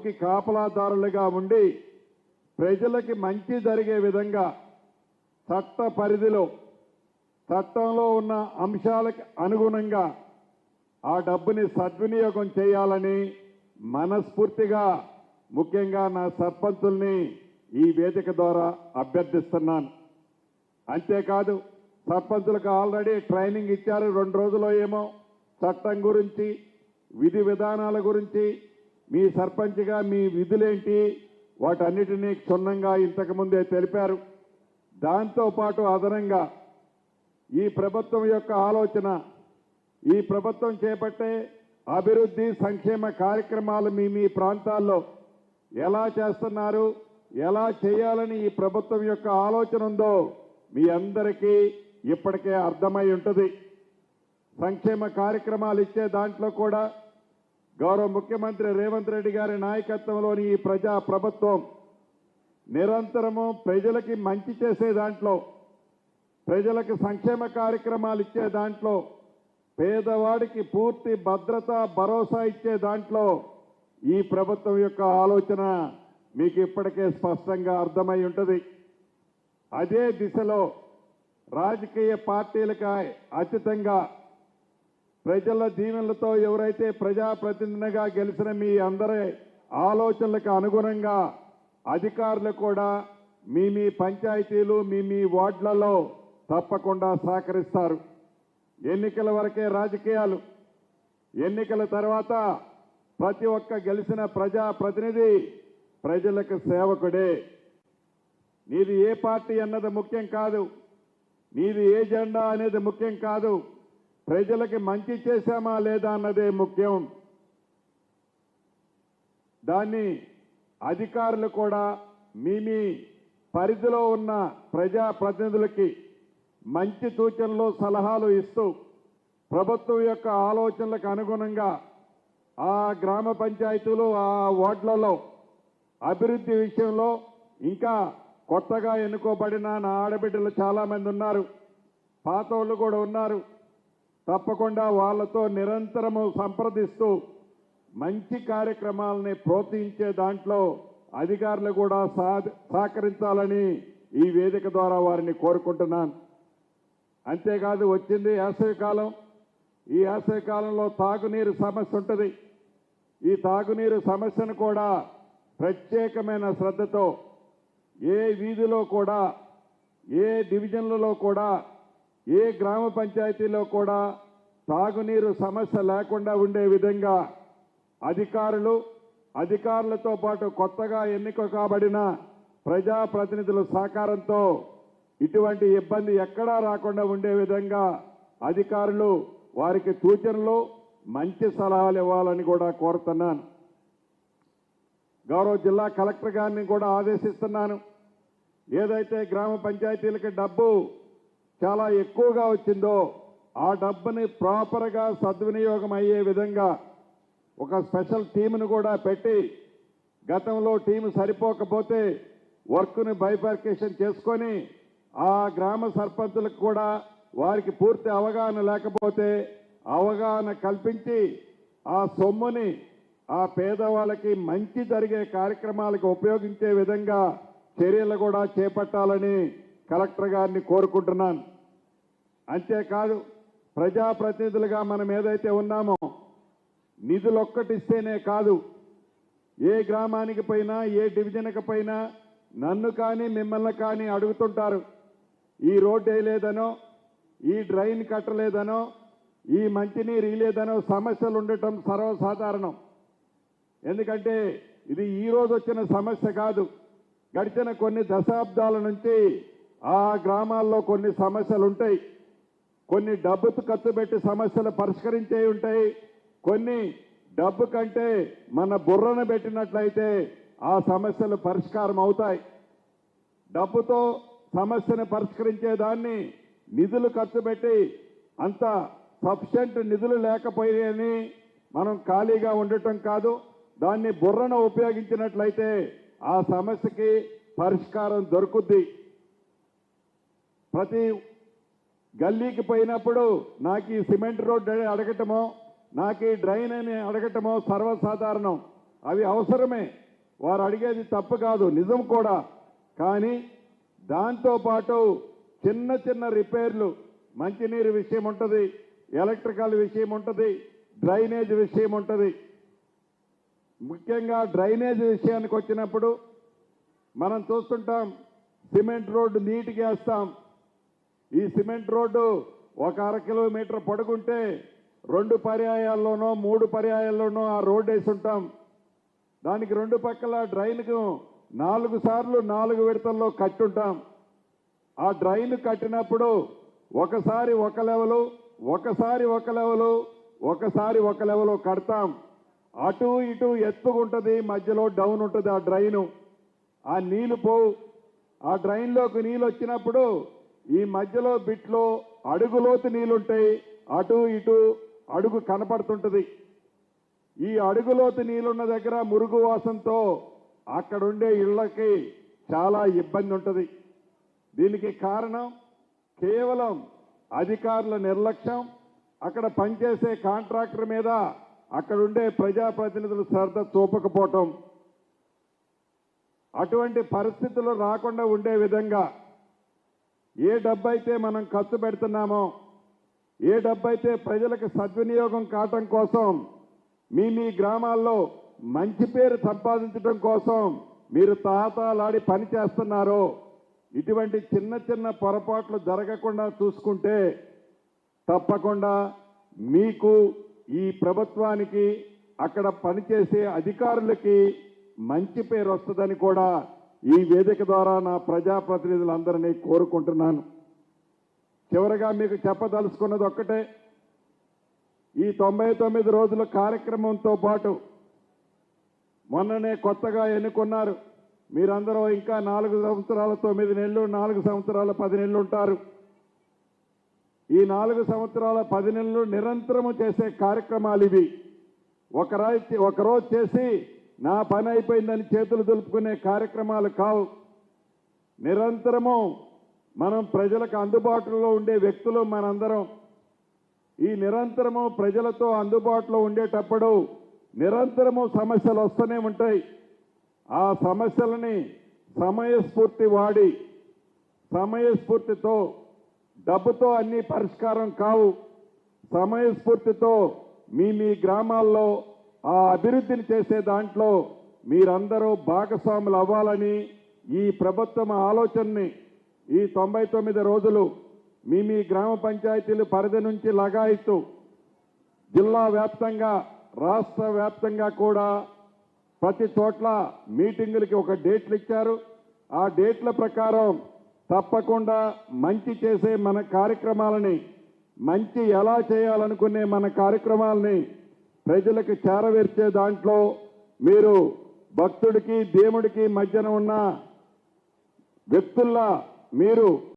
నోకి కాపలాదారులుగా ఉండి ప్రజలకి మంచి జరిగే విధంగా చట్ట పరిధిలో చట్టంలో ఉన్న అంశాలకు అనుగుణంగా ఆ డబ్బుని సద్వినియోగం చేయాలని మనస్ఫూర్తిగా ముఖ్యంగా నా సర్పంచుల్ని ఈ వేదిక ద్వారా అభ్యర్థిస్తున్నాను. అంతేకాదు సర్పంచులకు ఆల్రెడీ ట్రైనింగ్ ఇచ్చారు. 2 రోజుల్లో ఏమో చట్టం గురించి విధి విధానాల గురించి మీ సర్పంచ్గా మీ విధులేంటి వాటన్నిటినీ క్షుణ్ణంగా ఇంతకుముందే తెలిపారు. దాంతోపాటు అదనంగా ఈ ప్రభుత్వం యొక్క ఆలోచన ఈ ప్రభుత్వం చేపట్టే అభివృద్ధి సంక్షేమ కార్యక్రమాలు మీ ప్రాంతాల్లో ఎలా చేస్తున్నారు ఎలా చేయాలని ఈ ప్రభుత్వం యొక్క ఆలోచన ఉందో మీ అందరికీ ఇప్పటికే అర్థమై ఉంటుంది. సంక్షేమ కార్యక్రమాలు ఇచ్చే దాంట్లో కూడా గౌరవ ముఖ్యమంత్రి రేవంత్ రెడ్డి గారి నాయకత్వంలోని ఈ ప్రజా ప్రభుత్వం నిరంతరము ప్రజలకి మంచి చేసే దాంట్లో ప్రజలకు సంక్షేమ కార్యక్రమాలు ఇచ్చే దాంట్లో పేదవాడికి పూర్తి భద్రత భరోసా ఇచ్చే దాంట్లో ఈ ప్రభుత్వం యొక్క ఆలోచన మీకు ఇప్పటికే స్పష్టంగా అర్థమై ఉంటుంది. అదే దిశలో రాజకీయ పార్టీలకు అతీతంగా ప్రజల దీవెనలతో ఎవరైతే ప్రజాప్రతినిధిగా గెలిచిన మీ అందరి ఆలోచనలకు అనుగుణంగా అధికారులు కూడా మీ పంచాయతీలు మీ వార్డులలో తప్పకుండా సహకరిస్తారు. ఎన్నికల వరకే రాజకీయాలు. ఎన్నికల తర్వాత ప్రతి ఒక్క గెలిచిన ప్రజాప్రతినిధి ప్రజలకు సేవకుడే. నీది ఏ పార్టీ అన్నది ముఖ్యం కాదు, నీది ఏ జెండా అనేది ముఖ్యం కాదు, ప్రజలకి మంచి చేశామా లేదా అన్నదే ముఖ్యం. దాన్ని అధికారులు కూడా మీ పరిధిలో ఉన్న ప్రజాప్రతినిధులకి మంచి సూచనలు సలహాలు ఇస్తూ ప్రభుత్వం యొక్క ఆలోచనలకు అనుగుణంగా ఆ గ్రామ పంచాయతీలు ఆ వార్డులలో అభివృద్ధి విషయంలో ఇంకా కొత్తగా ఎన్నుకోబడిన నా ఆడబిడ్డలు చాలామంది ఉన్నారు, పాత వాళ్ళు కూడా ఉన్నారు. తప్పకుండా వాళ్ళతో నిరంతరము సంప్రదిస్తూ మంచి కార్యక్రమాలని ప్రోత్సహించే దాంట్లో అధికారులు కూడా సహకరించాలని ఈ వేదిక ద్వారా వారిని కోరుకుంటున్నాను. అంతేకాదు వచ్చింది వేసవికాలం. ఈ వేసవికాలంలో తాగునీరు సమస్య ఉంటుంది. ఈ తాగునీరు సమస్యను కూడా ప్రత్యేకమైన శ్రద్ధతో ఏ వీధిలో కూడా ఏ డివిజన్లలో కూడా ఏ గ్రామ పంచాయతీలో కూడా తాగునీరు సమస్య లేకుండా ఉండే విధంగా అధికారులతో పాటు కొత్తగా ఎన్నిక కాబడిన ప్రజాప్రతినిధుల సహకారంతో ఇటువంటి ఇబ్బంది ఎక్కడా రాకుండా ఉండే విధంగా అధికారులు వారికి సూచనలు మంచి సలహాలు ఇవ్వాలని కూడా కోరుతున్నాను. గౌరవ జిల్లా కలెక్టర్ గారిని కూడా ఆదేశిస్తున్నాను. ఏదైతే గ్రామ పంచాయతీలకి డబ్బు చాలా ఎక్కువగా వచ్చిందో ఆ డబ్బుని ప్రాపర్గా సద్వినియోగం అయ్యే విధంగా ఒక స్పెషల్ టీమును కూడా పెట్టి గతంలో టీము సరిపోకపోతే వర్క్ని బైఫర్కేషన్ చేసుకొని ఆ గ్రామ సర్పంచులకు కూడా వారికి పూర్తి అవగాహన లేకపోతే అవగాహన కల్పించి ఆ సొమ్ముని ఆ పేదవాళ్ళకి మంచి జరిగే కార్యక్రమాలకు ఉపయోగించే విధంగా చర్యలు కూడా చేపట్టాలని కలెక్టర్ గారిని కోరుకుంటున్నాను. అంతేకాదు ప్రజాప్రతినిధులుగా మనం ఏదైతే ఉన్నామో నిధులు ఒక్కటిస్తేనే కాదు, ఏ గ్రామానికి పోయినా ఏ డివిజన్కి పోయినా నన్ను కానీ మిమ్మల్ని కానీ అడుగుతుంటారు. ఈ రోడ్డు వేయలేదనో ఈ డ్రైన్ కట్టలేదనో ఈ మంచినీరు ఇలేదనో సమస్యలు ఉండటం సర్వసాధారణం. ఎందుకంటే ఇది ఈ రోజు వచ్చిన సమస్య కాదు. గడిచిన కొన్ని దశాబ్దాల నుంచి ఆ గ్రామాల్లో కొన్ని సమస్యలు ఉంటాయి. కొన్ని డబ్బుతో ఖర్చు పెట్టి సమస్యలు పరిష్కరించే ఉంటాయి. కొన్ని డబ్బు కంటే మన బుర్రను పెట్టినట్లయితే ఆ సమస్యలు పరిష్కారం అవుతాయి. డబ్బుతో సమస్యను పరిష్కరించేదాన్ని నిధులు ఖర్చు పెట్టి అంత సఫిషియెంట్ నిధులు లేకపోయాయని మనం ఖాళీగా ఉండటం కాదు, దాన్ని బుర్రను ఉపయోగించినట్లయితే ఆ సమస్యకి పరిష్కారం దొరుకుద్ది. ప్రతి గల్లీకి పోయినప్పుడు నాకు ఈ సిమెంట్ రోడ్ అడగటమో నాకు ఈ డ్రైన్ అని అడగటమో సర్వసాధారణం. అవి అవసరమే, వారు అడిగేది తప్పు కాదు, నిజం కూడా. కానీ దాంతోపాటు చిన్న చిన్న రిపేర్లు, మంచినీరు విషయం ఉంటుంది, ఎలక్ట్రికల్ విషయం ఉంటుంది, డ్రైనేజ్ విషయం ఉంటుంది. ముఖ్యంగా డ్రైనేజ్ విషయానికి వచ్చినప్పుడు మనం చూస్తుంటాం, సిమెంట్ రోడ్డు నీట్గా వేస్తాం. ఈ సిమెంట్ రోడ్డు ఒక 1/2 కిలోమీటర్ పొడుగుంటే 2 పర్యాయాల్లోనో 3 పర్యాయాల్లోనో ఆ రోడ్డు వేసి ఉంటాం. దానికి 2 పక్కల డ్రైన్కు 4 సార్లు 4 విడతల్లో కట్టుంటాం. ఆ డ్రైన్ కట్టినప్పుడు ఒకసారి ఒక లెవెలు, ఒకసారి ఒక లెవెలు, ఒకసారి ఒక లెవెలు కడతాం. అటు ఇటు ఎత్తుకుంటుంది, మధ్యలో డౌన్ ఉంటుంది ఆ డ్రైను. ఆ నీళ్లు పోవు. ఆ డ్రైన్లోకి నీళ్ళు వచ్చినప్పుడు ఈ మధ్యలో బిట్లో అడుగులోతు నీళ్లుంటాయి, అటు ఇటు అడుగు కనపడుతుంటుంది. ఈ అడుగులోతు నీళ్ళున్న దగ్గర మురుగు వాసనతో అక్కడుండే ఇళ్లకి చాలా ఇబ్బంది ఉంటుంది. దీనికి కారణం కేవలం అధికారుల నిర్లక్ష్యం, అక్కడ పనిచేసే కాంట్రాక్టర్ మీద అక్కడుండే ప్రజాప్రతినిధులు శ్రద్ధ చూపకపోవటం. అటువంటి పరిస్థితులు రాకుండా ఉండే విధంగా ఏ డబ్బైతే మనం ఖర్చు పెడుతున్నామో, ఏ డబ్బైతే ప్రజలకు సద్వినియోగం కావటం కోసం, మీ గ్రామాల్లో మంచి పేరు సంపాదించడం కోసం మీరు తాతాలాడి పని చేస్తున్నారో, ఇటువంటి చిన్న చిన్న పొరపాట్లు జరగకుండా చూసుకుంటే తప్పకుండా మీకు, ఈ ప్రభుత్వానికి, అక్కడ పనిచేసే అధికారులకి మంచి పేరు వస్తుందని కూడా ఈ వేదిక ద్వారా నా ప్రజాప్రతినిధులందరినీ కోరుకుంటున్నాను. చివరగా మీకు చెప్పదలుచుకున్నది ఒక్కటే, ఈ 99 రోజుల కార్యక్రమంతో పాటు మొన్ననే కొత్తగా ఎన్నుకున్నారు. మీరందరూ ఇంకా 4 సంవత్సరాల 9 నెలలు, 4 సంవత్సరాల 10 నెలలు ఉంటారు. ఈ 4 సంవత్సరాల 10 నెలలు నిరంతరము చేసే కార్యక్రమాలు ఇవి. ఒకరోజు చేసి నా పని అయిపోయిందని చేతులు దులుపుకునే కార్యక్రమాలు కావు. నిరంతరము మనం ప్రజలకు అందుబాటులో ఉండే వ్యక్తులు మనందరం. ఈ నిరంతరము ప్రజలతో అందుబాటులో ఉండేటప్పుడు నిరంతరము సమస్యలు వస్తూనే ఉంటాయి. ఆ సమస్యలని సమయస్ఫూర్తి వాడి, సమయస్ఫూర్తితో, డబ్బుతో అన్ని పరిష్కారం కావు. సమయస్ఫూర్తితో మీ గ్రామాల్లో ఆ అభివృద్ధిని చేసే దాంట్లో మీరందరూ భాగస్వాములు అవ్వాలని ఈ ప్రభుత్వం ఆలోచనని ఈ 99 రోజులు మీ గ్రామ పంచాయతీలు పరిధి నుంచి లగాయితూ జిల్లా వ్యాప్తంగా, రాష్ట్ర వ్యాప్తంగా కూడా ప్రతి చోట్ల మీటింగులకి ఒక డేట్లు ఇచ్చారు. ఆ డేట్ల ప్రకారం తప్పకుండా మంచి చేసే మన కార్యక్రమాలని, మంచి ఎలా చేయాలనుకునే మన కార్యక్రమాలని ప్రజలకు చేరవేర్చే దాంట్లో మీరు భక్తుడికి దేవుడికి మధ్యన ఉన్న వ్యక్తుల్లా మీరు